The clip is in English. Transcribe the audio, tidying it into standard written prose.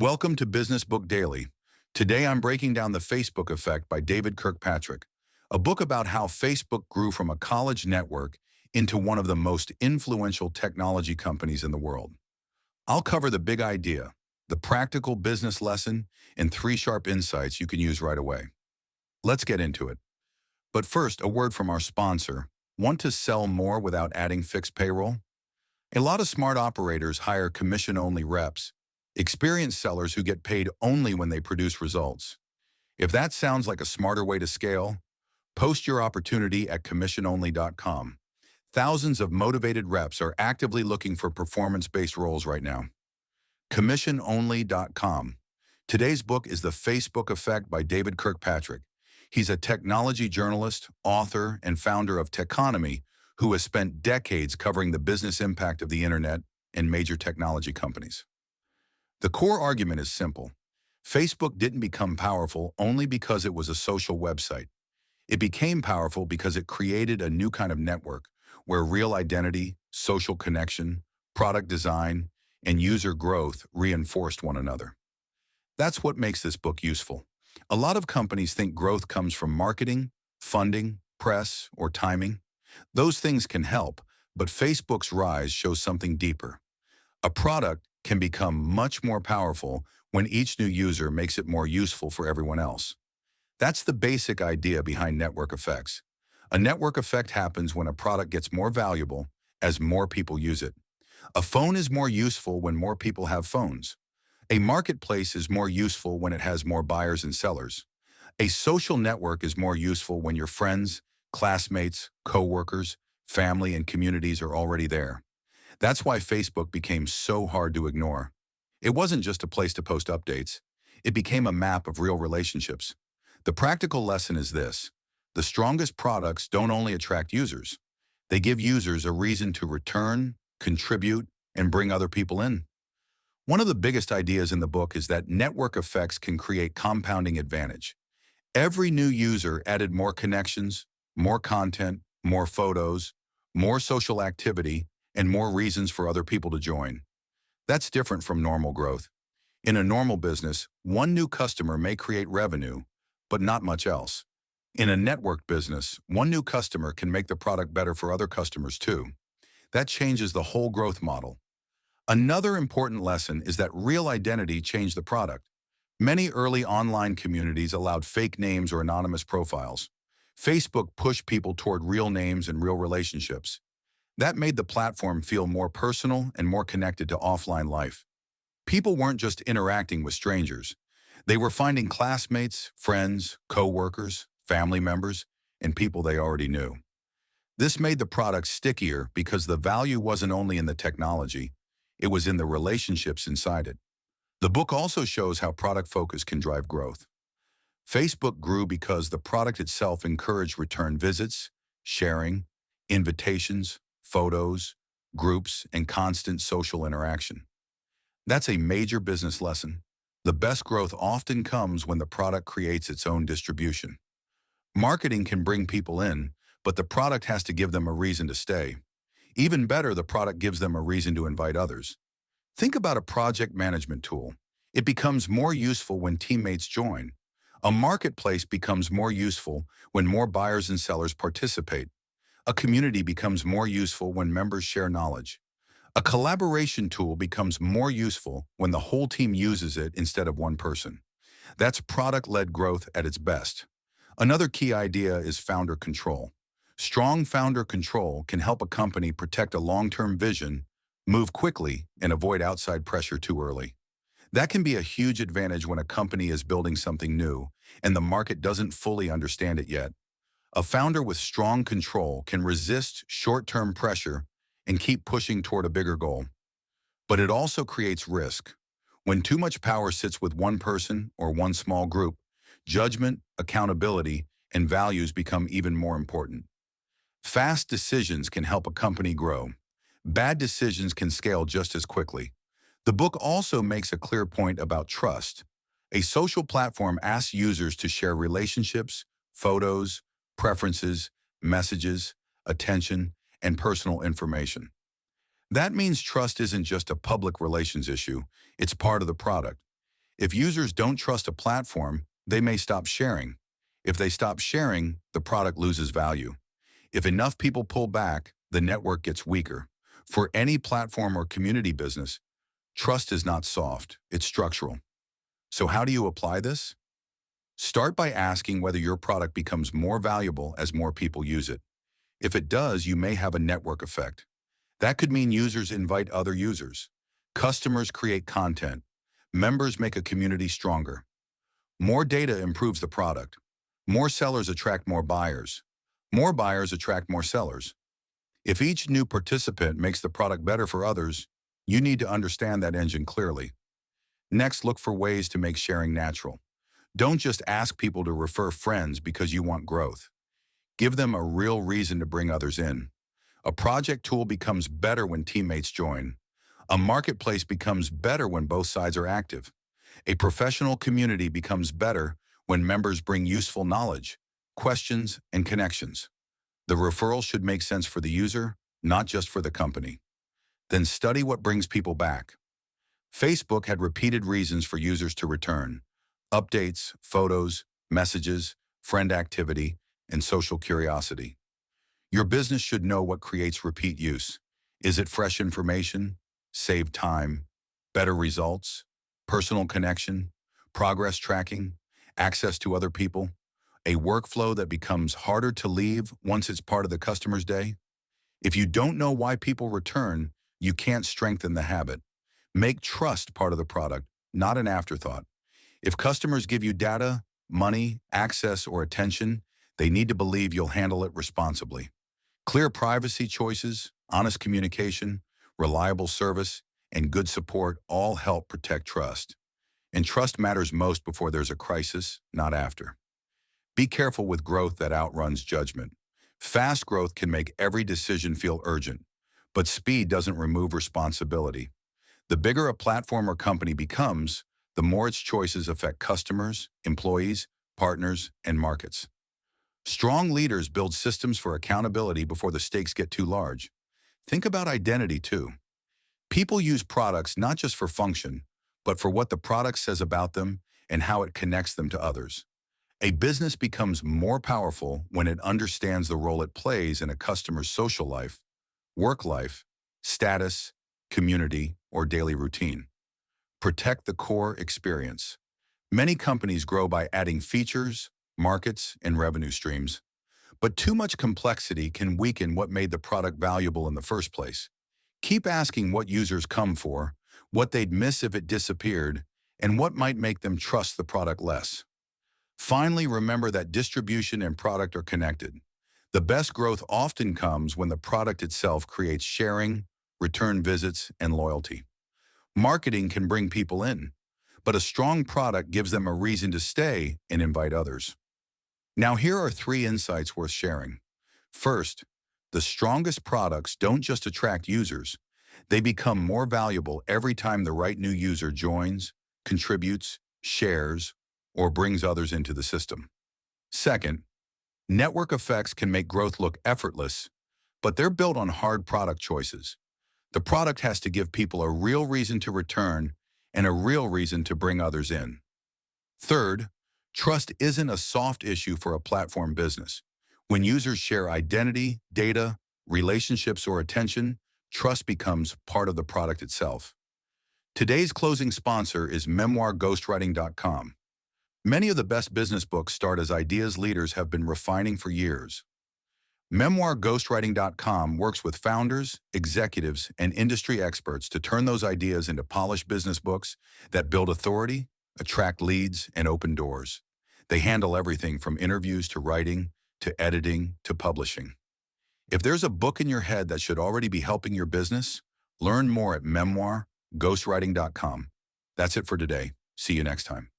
Welcome to Business Book Daily. Today I'm breaking down The Facebook Effect by David Kirkpatrick, a book about how Facebook grew from a college network into one of the most influential technology companies in the world. I'll cover the big idea, the practical business lesson, and three sharp insights you can use right away. Let's get into it. But first, a word from our sponsor. Want to sell more without adding fixed payroll? A lot of smart operators hire commission-only reps, experienced sellers who get paid only when they produce results. If that sounds like a smarter way to scale, post your opportunity at commissiononly.com. Thousands of motivated reps are actively looking for performance-based roles right now. Commissiononly.com. Today's book is The Facebook Effect by David Kirkpatrick. He's a technology journalist, author, and founder of Techonomy, who has spent decades covering the business impact of the internet and major technology companies. The core argument is simple. Facebook didn't become powerful only because it was a social website. It became powerful because it created a new kind of network where real identity, social connection, product design, and user growth reinforced one another. That's what makes this book useful. A lot of companies think growth comes from marketing, funding, press, or timing. Those things can help, but Facebook's rise shows something deeper. A product can become much more powerful when each new user makes it more useful for everyone else. That's the basic idea behind network effects. A network effect happens when a product gets more valuable as more people use it. A phone is more useful when more people have phones. A marketplace is more useful when it has more buyers and sellers. A social network is more useful when your friends, classmates, coworkers, family, and communities are already there. That's why Facebook became so hard to ignore. It wasn't just a place to post updates. It became a map of real relationships. The practical lesson is this. The strongest products don't only attract users. They give users a reason to return, contribute, and bring other people in. One of the biggest ideas in the book is that network effects can create compounding advantage. Every new user added more connections, more content, more photos, more social activity, and more reasons for other people to join. That's different from normal growth. In a normal business, one new customer may create revenue, but not much else. In a network business, one new customer can make the product better for other customers too. That changes the whole growth model. Another important lesson is that real identity changed the product. Many early online communities allowed fake names or anonymous profiles. Facebook pushed people toward real names and real relationships. That made the platform feel more personal and more connected to offline life. People weren't just interacting with strangers. They were finding classmates, friends, co-workers, family members, and people they already knew. This made the product stickier because the value wasn't only in the technology, it was in the relationships inside it. The book also shows how product focus can drive growth. Facebook grew because the product itself encouraged return visits, sharing, invitations, photos, groups, and constant social interaction. That's a major business lesson. The best growth often comes when the product creates its own distribution. Marketing can bring people in, but the product has to give them a reason to stay. Even better, the product gives them a reason to invite others. Think about a project management tool. It becomes more useful when teammates join. A marketplace becomes more useful when more buyers and sellers participate. A community becomes more useful when members share knowledge. A collaboration tool becomes more useful when the whole team uses it instead of one person. That's product-led growth at its best. Another key idea is founder control. Strong founder control can help a company protect a long-term vision, move quickly, and avoid outside pressure too early. That can be a huge advantage when a company is building something new and the market doesn't fully understand it yet. A founder with strong control can resist short-term pressure and keep pushing toward a bigger goal. But it also creates risk. When too much power sits with one person or one small group, judgment, accountability, and values become even more important. Fast decisions can help a company grow. Bad decisions can scale just as quickly. The book also makes a clear point about trust. A social platform asks users to share relationships, photos, preferences, messages, attention, and personal information. That means trust isn't just a public relations issue, it's part of the product. If users don't trust a platform, they may stop sharing. If they stop sharing, the product loses value. If enough people pull back, the network gets weaker. For any platform or community business, trust is not soft, it's structural. So how do you apply this? Start by asking whether your product becomes more valuable as more people use it. If it does, you may have a network effect. That could mean users invite other users. Customers create content. Members make a community stronger. More data improves the product. More sellers attract more buyers. More buyers attract more sellers. If each new participant makes the product better for others, you need to understand that engine clearly. Next, look for ways to make sharing natural. Don't just ask people to refer friends because you want growth. Give them a real reason to bring others in. A project tool becomes better when teammates join. A marketplace becomes better when both sides are active. A professional community becomes better when members bring useful knowledge, questions, and connections. The referral should make sense for the user, not just for the company. Then study what brings people back. Facebook had repeated reasons for users to return: updates, photos, messages, friend activity, and social curiosity. Your business should know what creates repeat use. Is it fresh information, saved time, better results, personal connection, progress tracking, access to other people, a workflow that becomes harder to leave once it's part of the customer's day? If you don't know why people return, you can't strengthen the habit. Make trust part of the product, not an afterthought. If customers give you data, money, access, or attention, they need to believe you'll handle it responsibly. Clear privacy choices, honest communication, reliable service, and good support all help protect trust. And trust matters most before there's a crisis, not after. Be careful with growth that outruns judgment. Fast growth can make every decision feel urgent, but speed doesn't remove responsibility. The bigger a platform or company becomes, the more its choices affect customers, employees, partners, and markets. Strong leaders build systems for accountability before the stakes get too large. Think about identity too. People use products not just for function, but for what the product says about them and how it connects them to others. A business becomes more powerful when it understands the role it plays in a customer's social life, work life, status, community, or daily routine. Protect the core experience. Many companies grow by adding features, markets, and revenue streams. But too much complexity can weaken what made the product valuable in the first place. Keep asking what users come for, what they'd miss if it disappeared, and what might make them trust the product less. Finally, remember that distribution and product are connected. The best growth often comes when the product itself creates sharing, return visits, and loyalty. Marketing can bring people in, but a strong product gives them a reason to stay and invite others. Now, here are 3 insights worth sharing. First, the strongest products don't just attract users, they become more valuable every time the right new user joins, contributes, shares, or brings others into the system. Second, network effects can make growth look effortless, but they're built on hard product choices. The product has to give people a real reason to return and a real reason to bring others in. Third, trust isn't a soft issue for a platform business. When users share identity, data, relationships, or attention, trust becomes part of the product itself. Today's closing sponsor is memoirghostwriting.com. Many of the best business books start as ideas leaders have been refining for years. Memoirghostwriting.com works with founders, executives, and industry experts to turn those ideas into polished business books that build authority, attract leads, and open doors. They handle everything from interviews to writing, to editing, to publishing. If there's a book in your head that should already be helping your business, learn more at memoirghostwriting.com. That's it for today. See you next time.